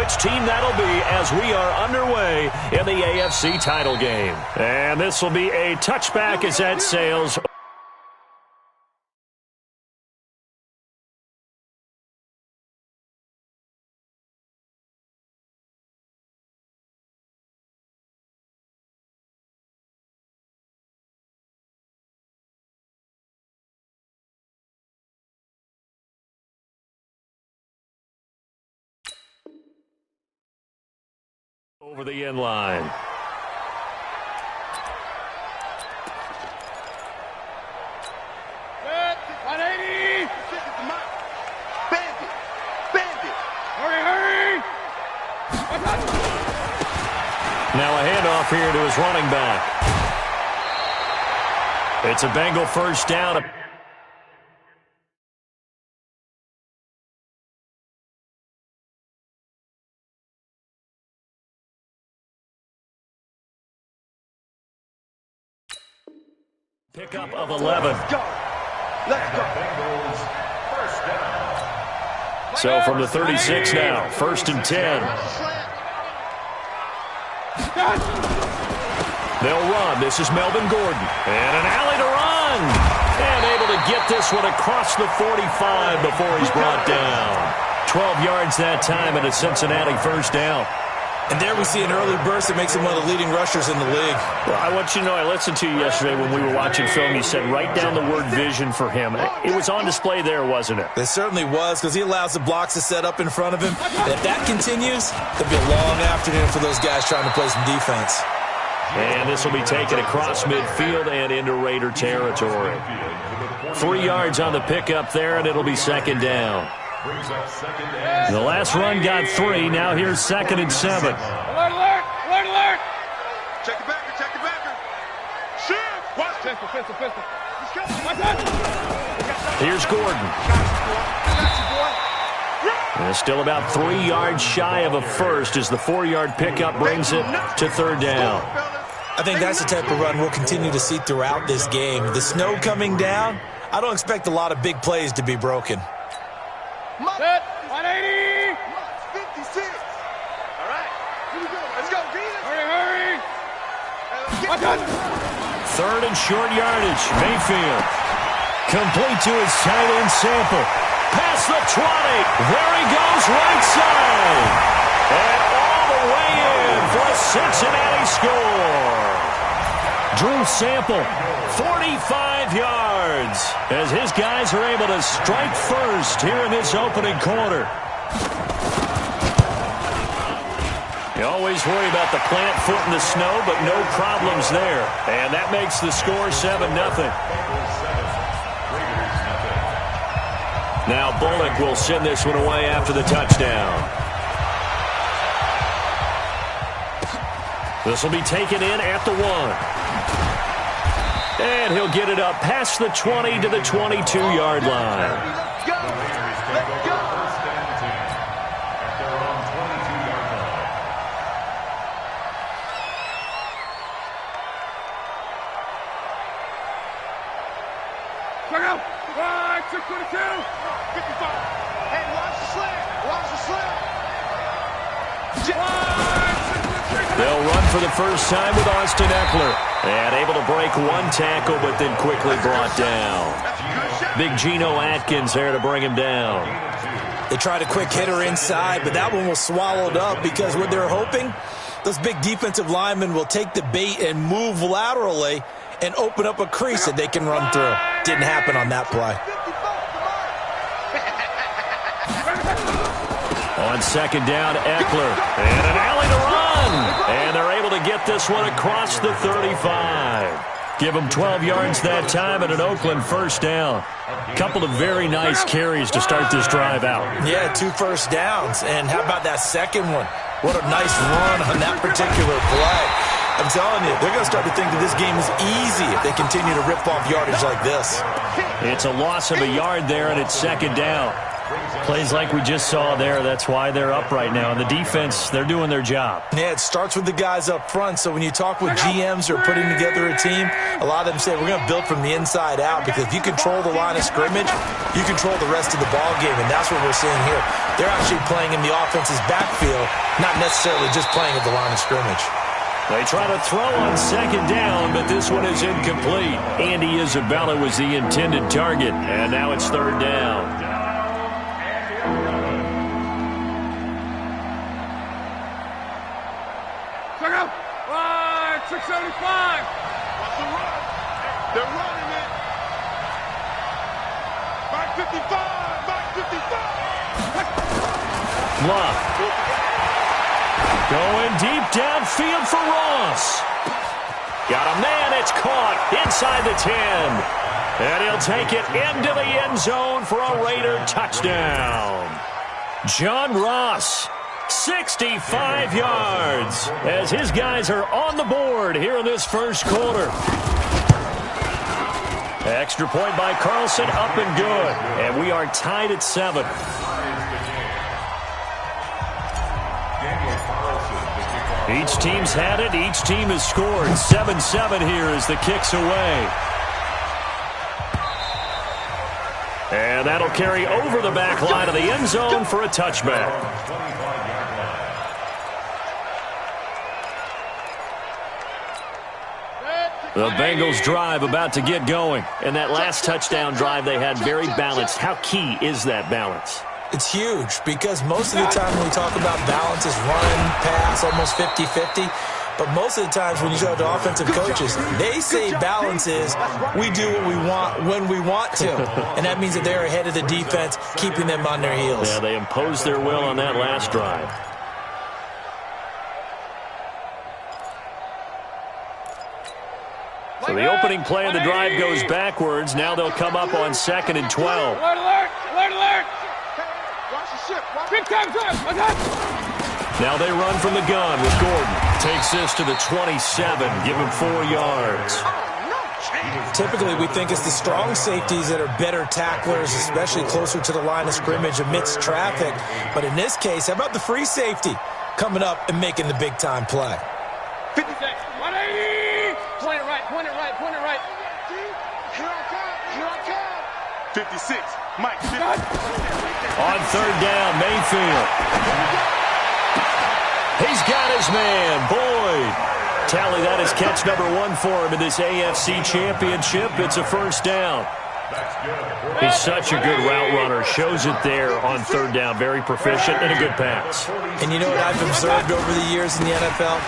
which team that'll be as we are underway in the AFC title game. And this will be a touchback as that sails over the end line. Good. 180. Bandit. Hurry. Now a handoff here to his running back. It's a Bengal first down. Pickup of 11. Let's go. So from the 36 now, first and 10. They'll run. This is Melvin Gordon. And an alley to run. And able to get this one across the 45 before he's brought down. 12 yards that time and a Cincinnati first down. And there we see an early burst that makes him one of the leading rushers in the league. Well, I want you to know, I listened to you yesterday when we were watching film. You said write down the word vision for him. It was on display there, wasn't it? It certainly was, because he allows the blocks to set up in front of him. And if that continues, it'll be a long afternoon for those guys trying to play some defense. And this will be taken across midfield and into Raider territory. 3 yards on the pickup there, and it'll be second down. The last run got 3. Now here's second and 7. Alert. Check the backer. Shift. Watch. Pistol. Here's Gordon. And still about 3 yards shy of a first as the 4-yard pickup brings it to third down. I think that's the type of run we'll continue to see throughout this game. The snow coming down, I don't expect a lot of big plays to be broken. Set. 180. 56. All right. Here we go. Let's go. Hurry. Third and short yardage. Mayfield. Complete to his tight end Sample. Past the 20. There he goes right side. And all the way in for a Cincinnati score. Drew Sample, 45 yards, as his guys are able to strike first here in this opening quarter. You always worry about the plant foot in the snow, but no problems there. And that makes the score 7-0. Now Bullock will send this one away after the touchdown. This will be taken in at the 1. And he'll get it up past the 20 to the 22-yard line. Let's go. Check out. 622. 55. Hey, watch the slant. They'll run for the first time with Austin Eckler. And able to break one tackle, but then quickly brought down. Big Geno Atkins there to bring him down. They tried a quick hitter inside, but that one was swallowed up because what they're hoping, those big defensive linemen will take the bait and move laterally and open up a crease that they can run through. Didn't happen on that play. On second down, Eckler. And an alley to run. And they're able to get this one across the 35. Give them 12 yards that time and an Oakland first down. Couple of very nice carries to start this drive out. Yeah, 2 first downs. And how about that second one? What a nice run on that particular play. I'm telling you, they're going to start to think that this game is easy if they continue to rip off yardage like this. It's a loss of a yard there, and it's second down. Plays like we just saw there. That's why they're up right now. And the defense, they're doing their job. Yeah, it starts with the guys up front. So when you talk with GMs who are putting together a team, a lot of them say we're going to build from the inside out, because if you control the line of scrimmage, you control the rest of the ball game, and that's what we're seeing here. They're actually playing in the offense's backfield, not necessarily just playing at the line of scrimmage. They try to throw on second down, but this one is incomplete. Andy Isabella was the intended target, and now it's third down. Check out. 675. What's the run? They're running it. Back 55. Back 55. Bluff. Going deep downfield for Ross. Got a man. It's caught inside the 10. And he'll take it into the end zone for a Raider touchdown. John Ross, 65 yards, as his guys are on the board here in this first quarter. Extra point by Carlson, up and good. And we are tied at 7. Each team's had it. Each team has scored. 7-7 here as the kick's away. And that'll carry over the back line of the end zone for a touchback. The Bengals drive about to get going. And that last touchdown drive they had very balanced. How key is that balance? It's huge, because most of the time when we talk about balance is run, pass, almost 50-50. But most of the times when you talk to offensive coaches, they say balance is we do what we want when we want to. And that means that they're ahead of the defense, keeping them on their heels. Yeah, they imposed their will on that last drive. So the opening play of the drive goes backwards. Now they'll come up on 2nd and 12. Alert, alert, alert, alert. Watch the ship. Big time, Now they run from the gun with Gordon. Takes this to the 27. Give him 4 yards. Typically, we think it's the strong safeties that are better tacklers, especially closer to the line of scrimmage amidst traffic. But in this case, how about the free safety coming up and making the big-time play? 56, 180. Point it right, point it right, point it right. Here I come, 56, Mike. 50. On third down, Mayfield. He's got his man, Boyd. Tally, that is catch number 1 for him in this AFC Championship. It's a first down. He's such a good route runner. Shows it there on third down. Very proficient and a good pass. And you know what I've observed over the years in the NFL?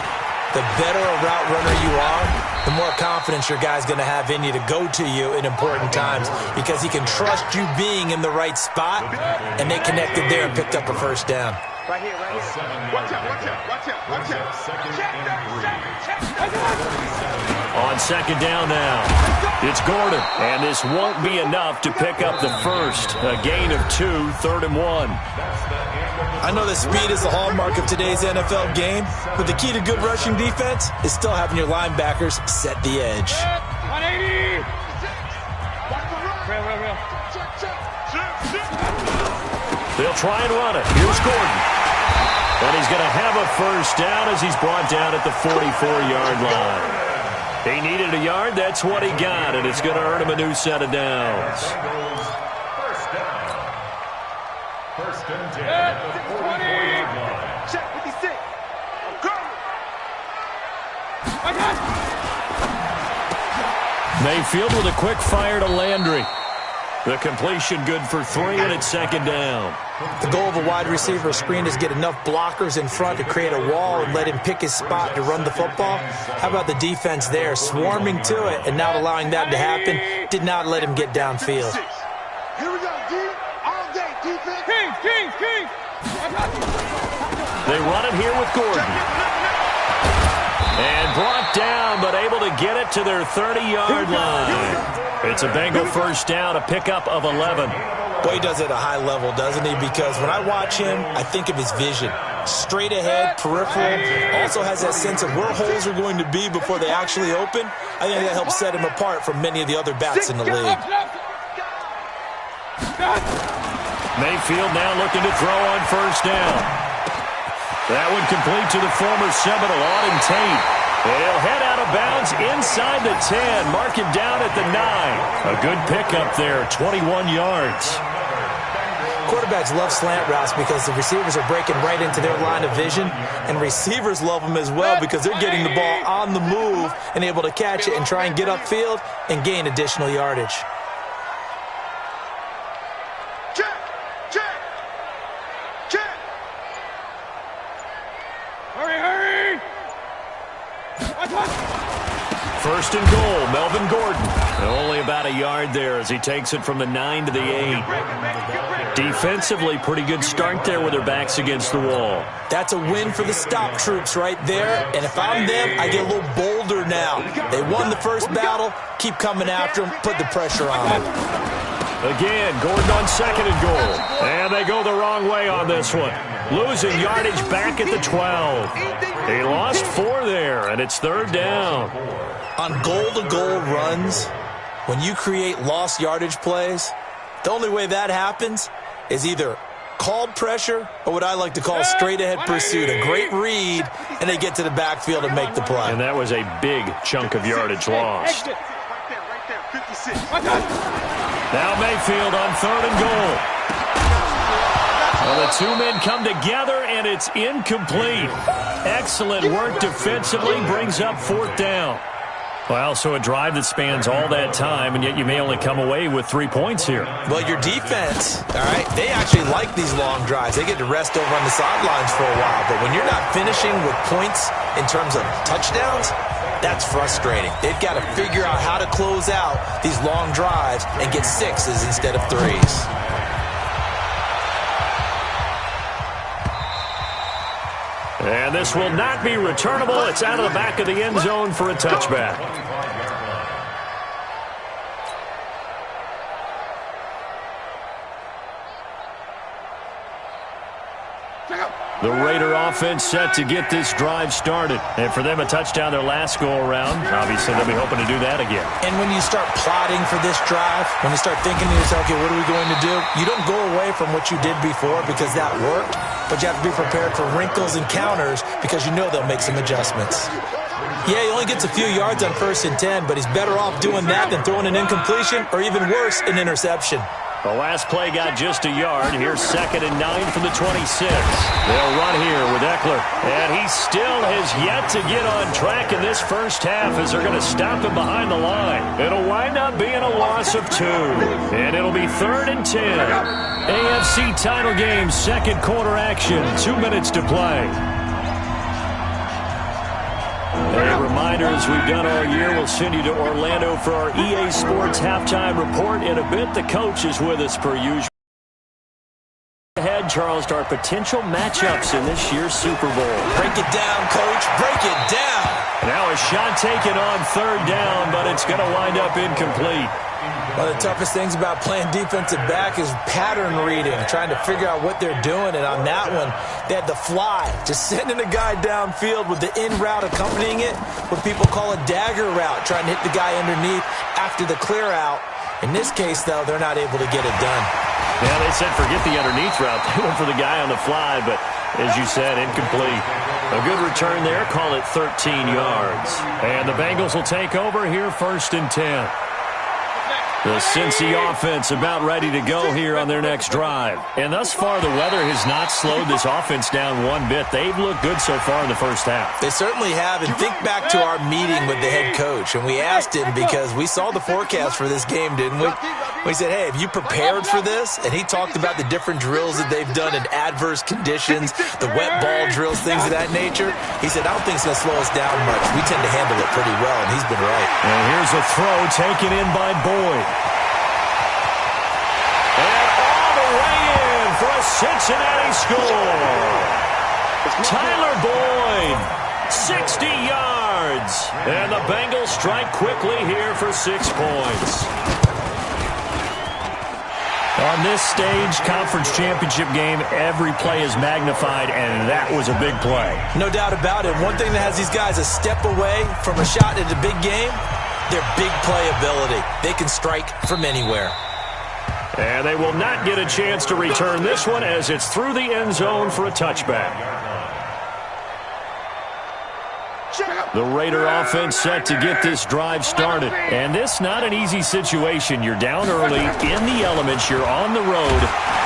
The better a route runner you are, the more confidence your guy's going to have in you to go to you in important times, because he can trust you being in the right spot, and they connected there and picked up a first down. Right here, right here. Watch out, watch out, watch out, watch out. On second down now, it's Gordon, and this won't be enough to pick up the first. A gain of 2, 3rd and 1. I know that speed is the hallmark of today's NFL game, but the key to good rushing defense is still having your linebackers set the edge. 180. Real. They'll try and run it. Here's Gordon. And he's going to have a first down as he's brought down at the 44-yard line. He needed a yard. That's what he got, and it's going to earn him a new set of downs. First and 10 at the 40-yard line. Check 56. I'm coming. Mayfield with a quick fire to Landry. The completion good for 3, and it's second down. The goal of a wide receiver screen is get enough blockers in front to create a wall and let him pick his spot to run the football. How about the defense there, swarming to it and not allowing that to happen? Did not let him get downfield. Here we go, D. All day, defense. King. They run it here with Gordon. And brought down, but able to get it to their 30-yard line. It's a Bengal first down, a pickup of 11. Boy, he does it at a high level, doesn't he? Because when I watch him, I think of his vision. Straight ahead, peripheral, also has that sense of where holes are going to be before they actually open. I think that helps set him apart from many of the other backs in the league. Mayfield now looking to throw on first down. That one complete to the former Seminole, Auden Tate. And he'll head out of bounds inside the 10. Mark him down at the 9. A good pickup there, 21 yards. Quarterbacks love slant routes because the receivers are breaking right into their line of vision, and receivers love them as well because they're getting the ball on the move and able to catch it and try and get upfield and gain additional yardage. Hurry! First and goal, Melvin Gordon. Only about a yard there as he takes it from the 9 to the 8. Defensively, pretty good start there with their backs against the wall. That's a win for the stop troops right there, and if I'm them, I get a little bolder now. They won the first battle, keep coming after them, put the pressure on them. Again, Gordon on second and goal. And they go the wrong way on this one. Losing yardage back at the 12. He lost 4 there, and it's third down. On goal-to-goal runs, when you create lost yardage plays, the only way that happens is either called pressure or what I like to call straight-ahead pursuit. A great read, and they get to the backfield and make the play. And that was a big chunk of yardage lost. Now Mayfield on third and goal. Well, the two men come together, and it's incomplete. Excellent work defensively, brings up fourth down. Well, so a drive that spans all that time, and yet you may only come away with 3 points here. Well, your defense, all right, they actually like these long drives. They get to rest over on the sidelines for a while, but when you're not finishing with points in terms of touchdowns, that's frustrating. They've got to figure out how to close out these long drives and get 6s instead of 3s. And this will not be returnable. It's out of the back of the end zone for a touchback. The Raider offense set to get this drive started. And for them, a touchdown their last go-around. Obviously, they'll be hoping to do that again. And when you start plotting for this drive, when you start thinking to yourself, okay, what are we going to do? You don't go away from what you did before because that worked, but you have to be prepared for wrinkles and counters because you know they'll make some adjustments. Yeah, he only gets a few yards on 1st and 10, but he's better off doing that than throwing an incompletion or even worse, an interception. The last play got just a yard. Here's 2nd and 9 from the 26. They'll run here with Eckler. And he still has yet to get on track in this first half as they're going to stop him behind the line. It'll wind up being a loss of 2. And it'll be 3rd and 10. AFC title game, second quarter action. 2 minutes to play. A reminder, as we've done all year, we'll send you to Orlando for our EA Sports halftime report. In a bit, the coach is with us per usual. Ahead, Charles, to our potential matchups in this year's Super Bowl. Break it down, Coach. Break it down. Now a shot taken on third down, but it's going to wind up incomplete. One of the toughest things about playing defensive back is pattern reading, trying to figure out what they're doing. And on that one, they had the fly, just sending a guy downfield with the in route accompanying it, what people call a dagger route, trying to hit the guy underneath after the clear out. In this case, though, they're not able to get it done. Yeah, they said forget the underneath route. They went for the guy on the fly, but as you said, incomplete. A good return there, call it 13 yards. And the Bengals will take over here, 1st and 10. The Cincy offense about ready to go here on their next drive. And thus far, the weather has not slowed this offense down one bit. They've looked good so far in the first half. They certainly have. And think back to our meeting with the head coach. And we asked him because we saw the forecast for this game, didn't we? We said, hey, have you prepared for this? And he talked about the different drills that they've done in adverse conditions, the wet ball drills, things of that nature. He said, I don't think it's going to slow us down much. We tend to handle it pretty well, and he's been right. And here's a throw taken in by Boyd. And all the way in for a Cincinnati score. Tyler Boyd, 60 yards. And the Bengals strike quickly here for 6 points. On this stage, conference championship game, every play is magnified, and that was a big play. No doubt about it. One thing that has these guys a step away from a shot at a big game, their big play ability. They can strike from anywhere. And they will not get a chance to return this one as it's through the end zone for a touchback. The Raider offense set to get this drive started. And this not an easy situation. You're down early, in the elements, you're on the road.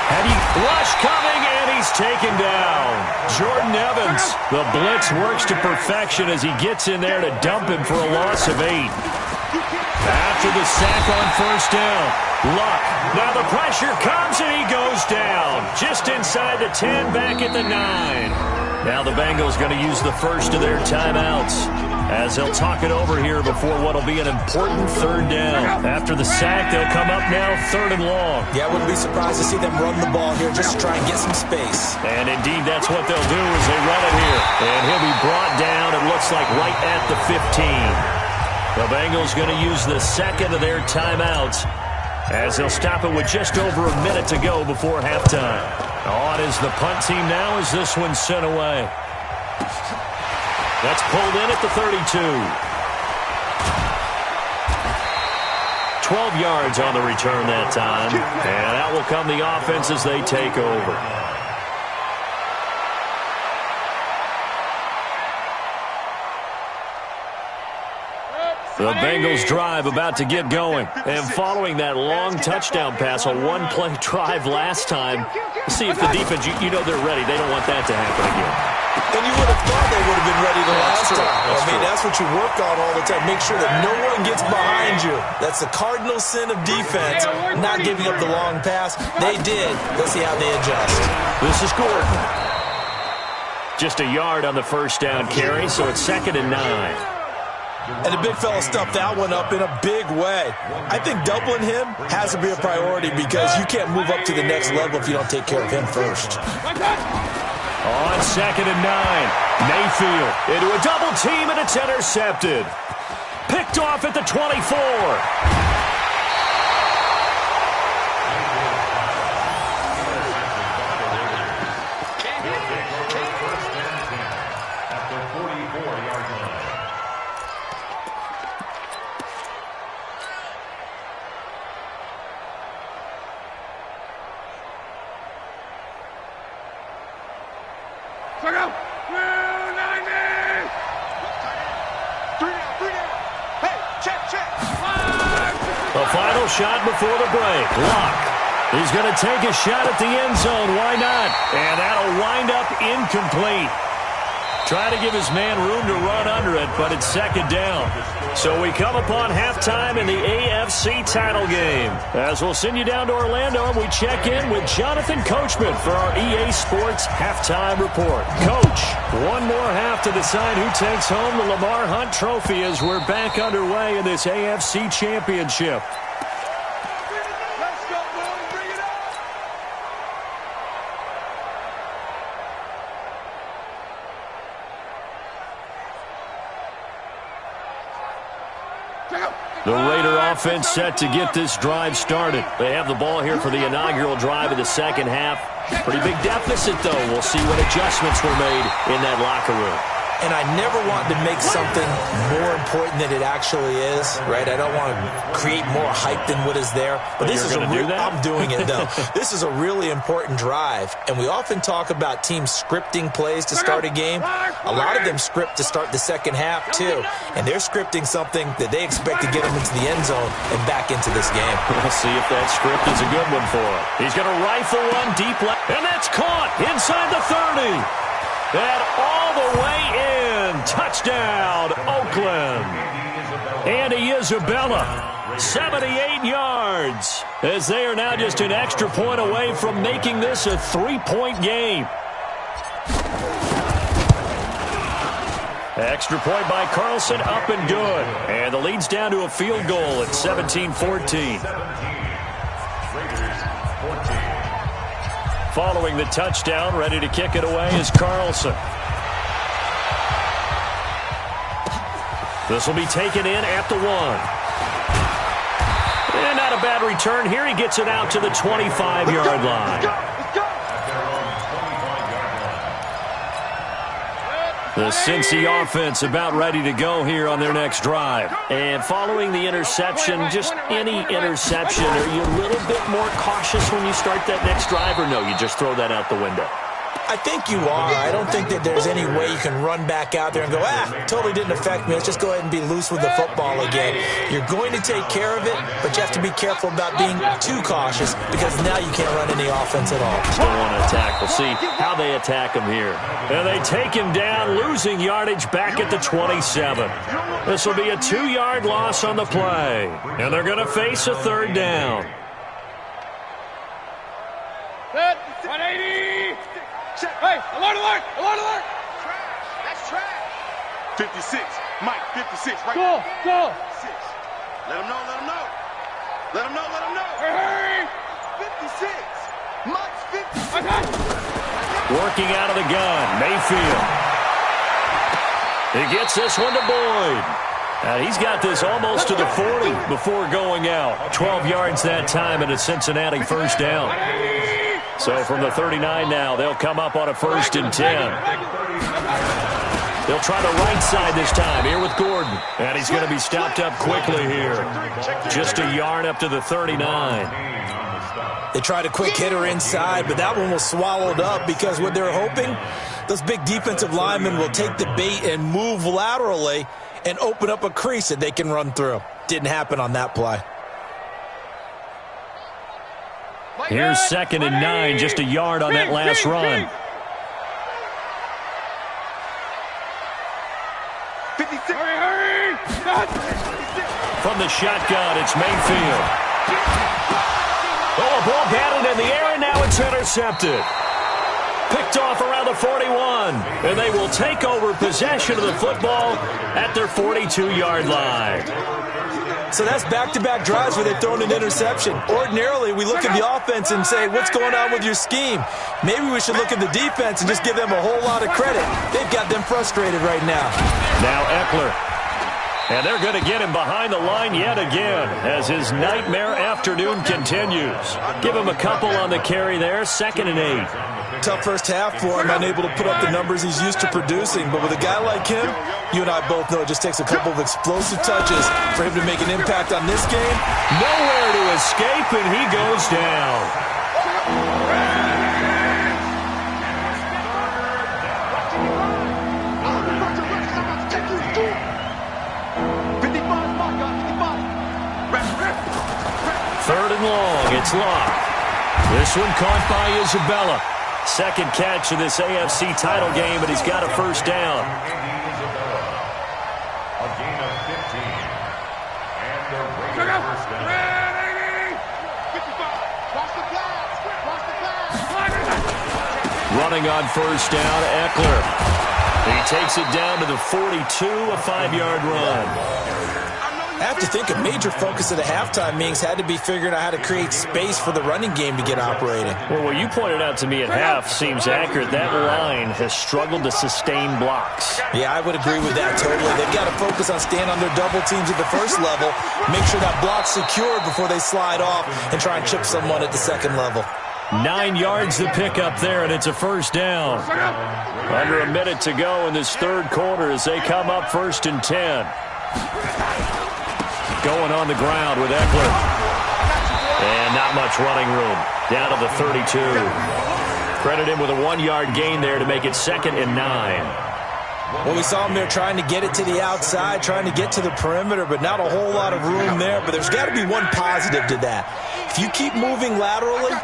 Heavy rush coming, and he's taken down. Jordan Evans, the blitz works to perfection as he gets in there to dump him for a loss of 8. After the sack on first down, Luck. Now the pressure comes, and he goes down. Just inside the 10, back at the 9. Now the Bengals going to use the first of their timeouts as they'll talk it over here before what will be an important third down. After the sack, they'll come up now 3rd and long. Yeah, I wouldn't be surprised to see them run the ball here just to try and get some space. And indeed, that's what they'll do as they run it here. And he'll be brought down, it looks like, right at the 15. The Bengals going to use the second of their timeouts as they'll stop it with just over a minute to go before halftime. On is the punt team now as this one's sent away. That's pulled in at the 32. 12 yards on the return that time. And out will come the offense as they take over. The Bengals drive about to get going. And following that long touchdown pass, a one-play drive last time, see if the defense, you know they're ready. They don't want that to happen again. And you would have thought they would have been ready the last time. That's what you work on all the time. Make sure that no one gets behind you. That's the cardinal sin of defense, not giving up the long pass. They did. Let's see how they adjust. This is Gordon. Just a yard on the first down carry, so it's 2nd and 9. And the big fella stuffed that one up in a big way. I think doubling him has to be a priority because you can't move up to the next level if you don't take care of him first. On 2nd and 9, Mayfield into a double team, and it's intercepted. Picked off at the 24. The final shot before the break. Luck. He's going to take a shot at the end zone. Why not? And that'll wind up incomplete. Trying to give his man room to run under it, but it's 2nd down. So we come upon halftime in the AFC title game. As we'll send you down to Orlando, and we check in with Jonathan Coachman for our EA Sports Halftime Report. Coach, one more half to decide who takes home the Lamar Hunt Trophy as we're back underway in this AFC Championship. The Raider offense set to get this drive started. They have the ball here for the inaugural drive of the second half. Pretty big deficit, though. We'll see what adjustments were made in that locker room. And I never want to make something more important than it actually is, right? I don't want to create more hype than what is there. But this is I'm doing it, though. This is a really important drive. And we often talk about teams scripting plays to start a game. A lot of them script to start the second half, too. And they're scripting something that they expect to get them into the end zone and back into this game. We'll see if that script is a good one for him. He's going to rifle one deep left. And that's caught inside the 30. And all the way in. Touchdown, Oakland. Andy Isabella, 78 yards, as they are now just an extra point away from making this a 3-point game. Extra point by Carlson, up and good. And the lead's down to a field goal at 17-14. Following the touchdown, ready to kick it away is Carlson. This will be taken in at the 1. And not a bad return here. He gets it out to the 25-yard line. The Cincy offense about ready to go here on their next drive. And following the interception, just any interception, are you a little bit more cautious when you start that next drive, or no, you just throw that out the window? I think you are. I don't think that there's any way you can run back out there and go, totally didn't affect me. Let's just go ahead and be loose with the football again. You're going to take care of it, but you have to be careful about being too cautious because now you can't run any offense at all. Still want to attack. We'll see how they attack him here. And they take him down, losing yardage back at the 27. This will be a 2-yard loss on the play. And they're going to face a third down. Good. 180. Hey, alert, alert, alert, alert. Trash. That's trash. 56. Mike, 56. Right. Go, go. 6. Let him know, let him know. Let him know, let him know. Hurry. 56. Mike's 56. Okay. Working out of the gun, Mayfield. He gets this one to Boyd. He's got this almost to the 40 before going out. 12 yards that time and a Cincinnati first down. So from the 39 now, they'll come up on a 1st and 10. They'll try the right side this time here with Gordon. And he's going to be stopped up quickly here. Just a yard up to the 39. They tried a quick hitter inside, but that one was swallowed up because what they're hoping, those big defensive linemen will take the bait and move laterally and open up a crease that they can run through. Didn't happen on that play. Here's 2nd and 9, just a yard on that last run. 56. Hurry, hurry. From the shotgun, it's Mayfield. Oh, a ball batted in the air, and now it's intercepted. Picked off around the 41, and they will take over possession of the football at their 42-yard line. So that's back-to-back drives where they've thrown an interception. Ordinarily, we look at the offense and say, what's going on with your scheme? Maybe we should look at the defense and just give them a whole lot of credit. They've got them frustrated right now. Now Eckler. And they're going to get him behind the line yet again as his nightmare afternoon continues. Give him a couple on the carry there, 2nd and 8. Tough first half for him, unable to put up the numbers he's used to producing. But with a guy like him, you and I both know it just takes a couple of explosive touches for him to make an impact on this game. Nowhere to escape, and he goes down. Third and long, it's Locke. This one caught by Isabella. 2nd catch of this AFC title game, and he's got a first down. A gain of 15. And the Raiders first down. 55. Watch the pass. Watch the pass. Running on first down, Eckler. He takes it down to the 42, a 5-yard run. I have to think a major focus of the halftime meetings had to be figuring out how to create space for the running game to get operating. Well, what you pointed out to me at half seems accurate. That line has struggled to sustain blocks. Yeah, I would agree with that totally. They've got to focus on staying on their double teams at the first level, make sure that block's secured before they slide off and try and chip someone at the 2nd level. 9 yards to pick up there, and it's a first down. Under a minute to go in this 3rd quarter as they come up 1st and 10. Going on the ground with Eckler. And not much running room. Down to the 32. Credit him with a 1-yard gain there to make it 2nd and 9. Well, we saw him there trying to get it to the outside, trying to get to the perimeter, but not a whole lot of room there. But there's got to be one positive to that. If you keep moving laterally,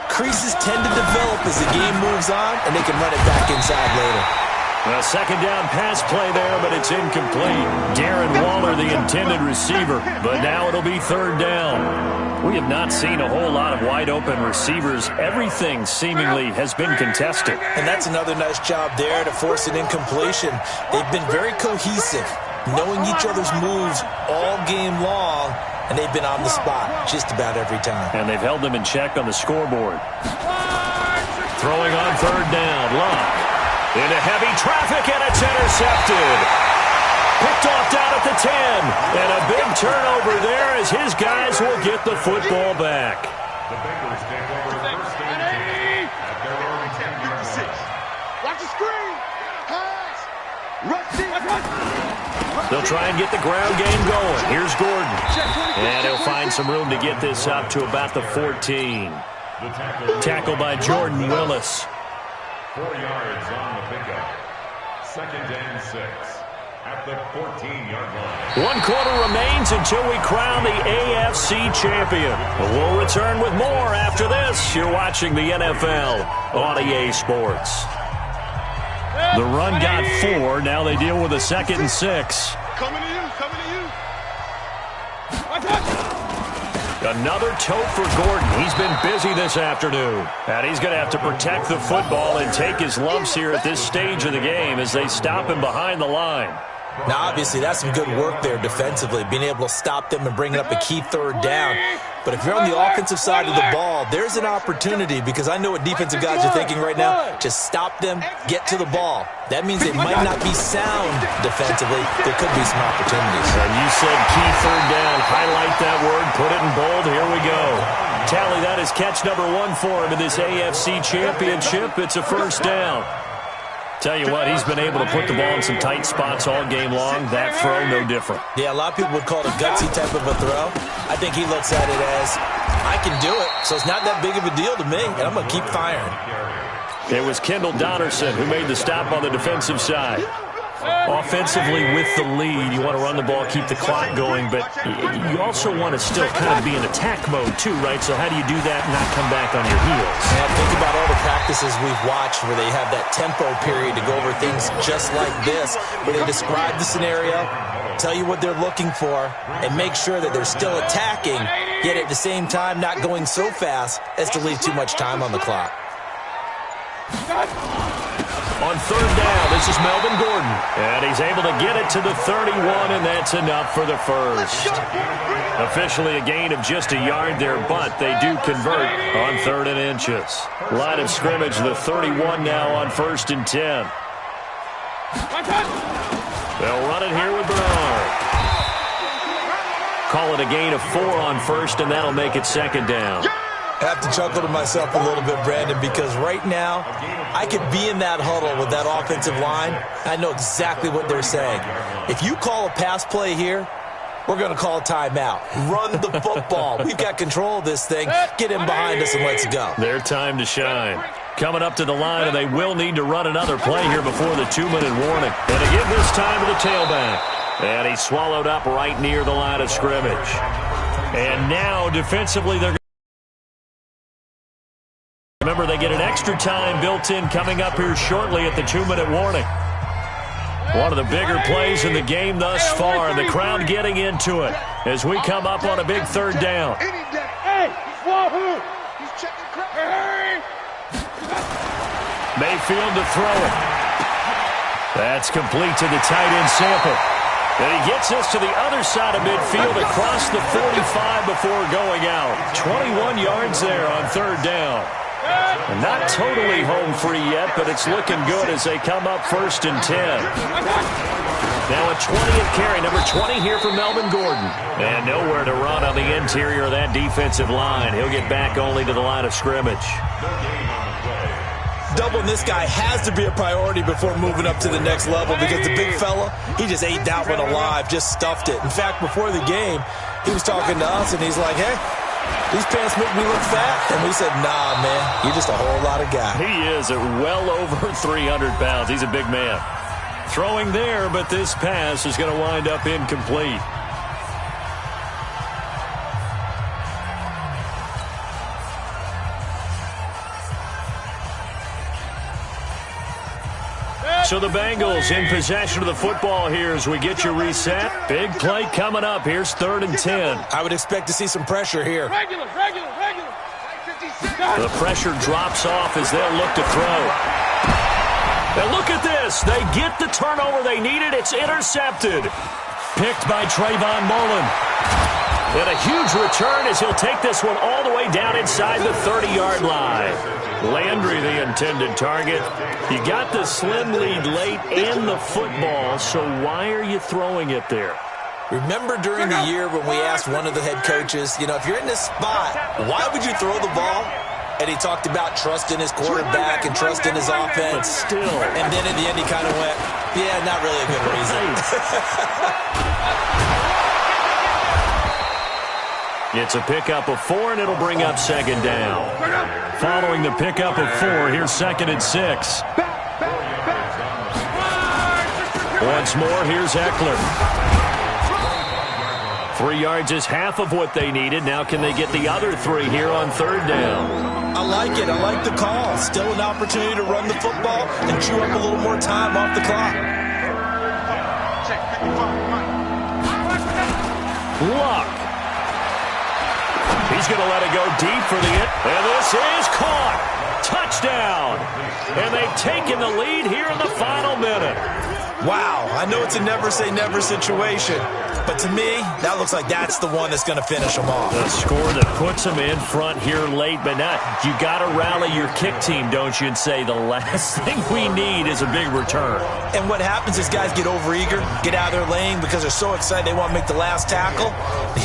creases tend to develop as the game moves on, and they can run it back inside later. A 2nd down pass play there, but it's incomplete. Darren Waller, the intended receiver, but now it'll be 3rd down. We have not seen a whole lot of wide-open receivers. Everything seemingly has been contested. And that's another nice job there to force an incompletion. They've been very cohesive, knowing each other's moves all game long, and they've been on the spot just about every time. And they've held them in check on the scoreboard. Throwing on 3rd down, Locke. Into heavy traffic, and it's intercepted. Picked off down at the 10. And a big turnover there as his guys will get the football back. The Bengals take over 1st and 10 at their own 10-yard line. Watch the screen. Pass. They'll try and get the ground game going. Here's Gordon. And he'll find some room to get this up to about the 14. Tackle by Jordan Willis. 4 yards on the pickup. 2nd and 6 at the 14-yard line. 1 quarter remains until we crown the AFC champion. We'll return with more after this. You're watching the NFL on EA Sports. The run got 4. Now they deal with a 2nd and 6. Coming to you, coming to you. Another tote for Gordon. He's been busy this afternoon. And he's going to have to protect the football and take his lumps here at this stage of the game as they stop him behind the line. Now, obviously, that's some good work there defensively, being able to stop them and bring up a key 3rd down. But if you're on the offensive side of the ball, there's an opportunity, because I know what defensive guys are thinking right now. Just stop them, get to the ball. That means they might not be sound defensively. There could be some opportunities. And you said key 3rd down. Highlight that word. Put it in bold. Here we go. Tally, that is catch number 1 for him in this AFC championship. It's a 1st down. Tell you what, he's been able to put the ball in some tight spots all game long. That throw, no different. Yeah, a lot of people would call it a gutsy type of a throw. I think he looks at it as, I can do it, so it's not that big of a deal to me, and I'm going to keep firing. It was Kendall Donnerson who made the stop on the defensive side. Offensively with the lead, you want to run the ball, keep the clock going, but you also want to still kind of be in attack mode too, right? So how do you do that and not come back on your heels? Yeah, think about all the practices we've watched where they have that tempo period to go over things just like this, where they describe the scenario, tell you what they're looking for, and make sure that they're still attacking, yet at the same time not going so fast as to leave too much time on the clock. On 3rd down, this is Melvin Gordon. And he's able to get it to the 31, and that's enough for the 1st. Officially a gain of just a yard there, but they do convert on 3rd and inches. Line of scrimmage, the 31 now on 1st and 10. They'll run it here with Bernard. Call it a gain of 4 on 1st, and that'll make it 2nd down. I have to chuckle to myself a little bit, Brandon, because right now I could be in that huddle with that offensive line. I know exactly what they're saying. If you call a pass play here, we're going to call a timeout. Run the football. We've got control of this thing. Get in behind us and let's go. Their time to shine. Coming up to the line, and they will need to run another play here before the 2-minute warning. And to give this time to the tailback. And he's swallowed up right near the line of scrimmage. And now defensively they're remember, they get an extra time built in coming up here shortly at the 2-minute warning. One of the bigger plays in the game thus far. The crowd getting into it as we come up on a big 3rd down. Mayfield to throw it. That's complete to the tight end Sample. And he gets us to the other side of midfield across the 45 before going out. 21 yards there on 3rd down. And not totally home free yet, but it's looking good as they come up 1st and 10. Now a 20th carry, number 20 here for Melvin Gordon. And nowhere to run on the interior of that defensive line. He'll get back only to the line of scrimmage. Doubling this guy has to be a priority before moving up to the next level, because the big fella, he just ate that one alive, just stuffed it. In fact, before the game, he was talking to us, and he's like, hey, these pants make me look fat. And we said, nah, man, you're just a whole lot of guy. He is at well over 300 pounds. He's a big man. Throwing there, but this pass is going to wind up incomplete. So the Bengals in possession of the football here as we get you reset. Big play coming up. Here's 3rd and 10. I would expect to see some pressure here. Regular. The pressure drops off as they'll look to throw. And look at this. They get the turnover they needed. It's intercepted. Picked by Trayvon Mullen. And a huge return as he'll take this one all the way down inside the 30-yard line. Landry, the intended target. You got the slim lead late and the football, so why are you throwing it there? Remember during the year when we asked one of the head coaches, you know, if you're in this spot, why would you throw the ball? And he talked about trusting his quarterback and trusting his offense. But still. And then in the end, he kind of went, yeah, not really a good reason. It's a pickup of 4, and it'll bring up second down. Following the pickup of 4, here's 2nd and 6. Once more, here's Eckler. 3 yards is half of what they needed. Now can they get the other 3 here on 3rd down? I like it. I like the call. Still an opportunity to run the football and chew up a little more time off the clock. Luck. He's going to let it go deep for the end. And this is caught. Touchdown. And they've taken the lead here in the final minute. Wow. I know it's a never-say-never situation. But to me, that looks like that's the one that's going to finish them off. The score that puts them in front here late, but not. You got to rally your kick team, don't you, and say the last thing we need is a big return. And what happens is guys get overeager, get out of their lane because they're so excited they want to make the last tackle.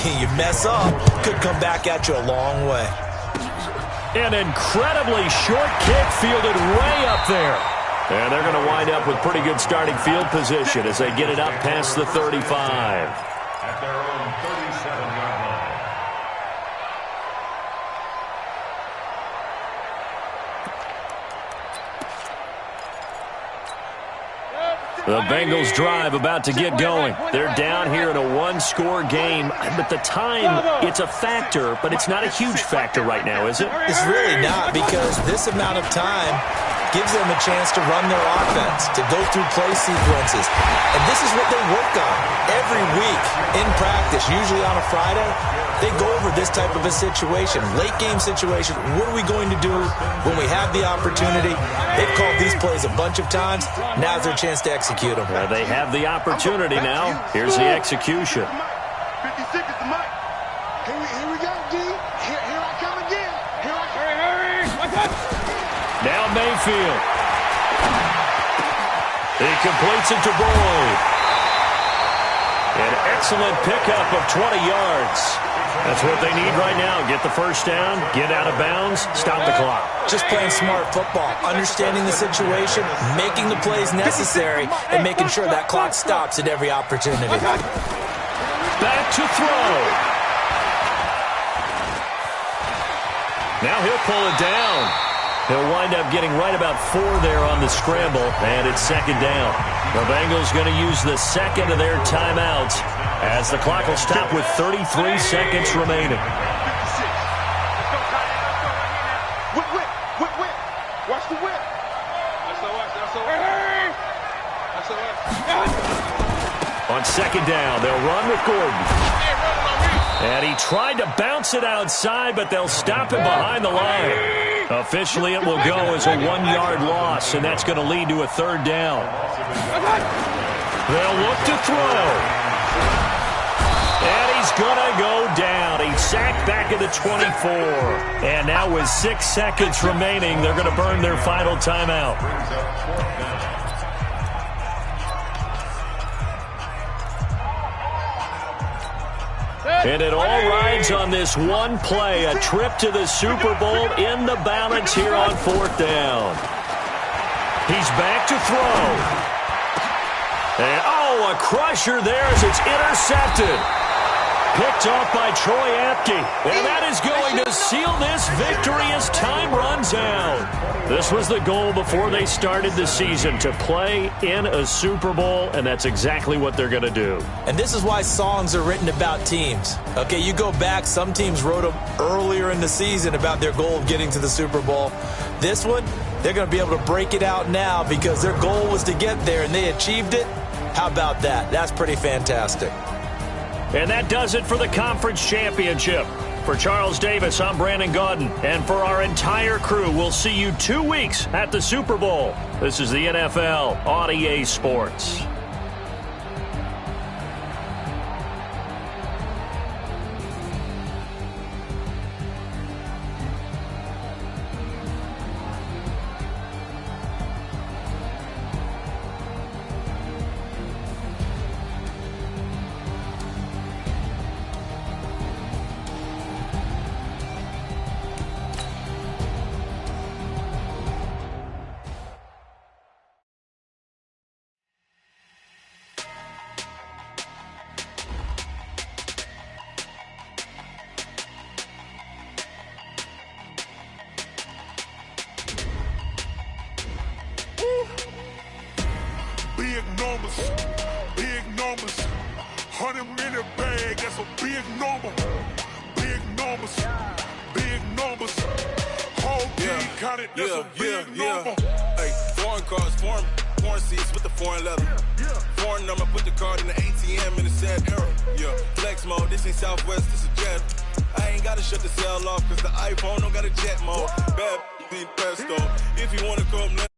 You mess up, could come back at you a long way. An incredibly short kick fielded way up there. And they're going to wind up with pretty good starting field position as they get it up past the 35. At their own 37-yard line. The Bengals drive about to get going. They're down here in a one-score game, but the time, it's a factor, but it's not a huge factor right now, is it? It's really not, because this amount of time gives them a chance to run their offense, to go through play sequences. And this is what they work on every week in practice, usually on a Friday. They go over this type of a situation, late game situation. What are we going to do when we have the opportunity? They've called these plays a bunch of times. Now's their chance to execute them. Well, they have the opportunity now. Here's the execution. 56 is the mic. Here we go, D. Here I come again. Hurry. Now Mayfield. He completes it to Boyd. An excellent pickup of 20 yards. That's what they need right now. Get the first down, get out of bounds, stop the clock. Just playing smart football, understanding the situation, making the plays necessary, and making sure that clock stops at every opportunity. Back to throw. Now he'll pull it down. He'll wind up getting right about 4 there on the scramble, and it's second down. The Bengals going to use the second of their timeouts as the clock will stop with 33 seconds remaining. 56. Whip. Watch the whip. On second down, they'll run with Gordon. And he tried to bounce it outside, but they'll stop him behind the line. Officially, it will go as a 1-yard loss, and that's going to lead to a third down. They'll look to throw. And he's going to go down. He's sacked back at the 24. And now with 6 seconds remaining, they're going to burn their final timeout. And it all rides on this one play, a trip to the Super Bowl in the balance here on 4th down. He's back to throw. And, a crusher there as it's intercepted. Picked off by Troy Apke. And that is going to seal this victory as time runs out. This was the goal before they started the season, to play in a Super Bowl, and that's exactly what they're going to do. And this is why songs are written about teams. Okay, you go back, some teams wrote them earlier in the season about their goal of getting to the Super Bowl. This one, they're going to be able to break it out now because their goal was to get there, and they achieved it. How about that? That's pretty fantastic. And that does it for the conference championship. For Charles Davis, I'm Brandon Gaudin. And for our entire crew, we'll see you 2 weeks at the Super Bowl. This is the NFL on EA Sports. numbers, big numbers. 100-minute bag, that's a big number. Big numbers, big numbers. Whole team counted, that's a big number. Hey, foreign cars, foreign seats with the foreign leather. Foreign number, put the card in the ATM in the sad era. Yeah, flex mode, this ain't Southwest, this is Jet. I ain't gotta shut the cell off, cause the iPhone don't got a jet mode. Bad be pesto. If you wanna come,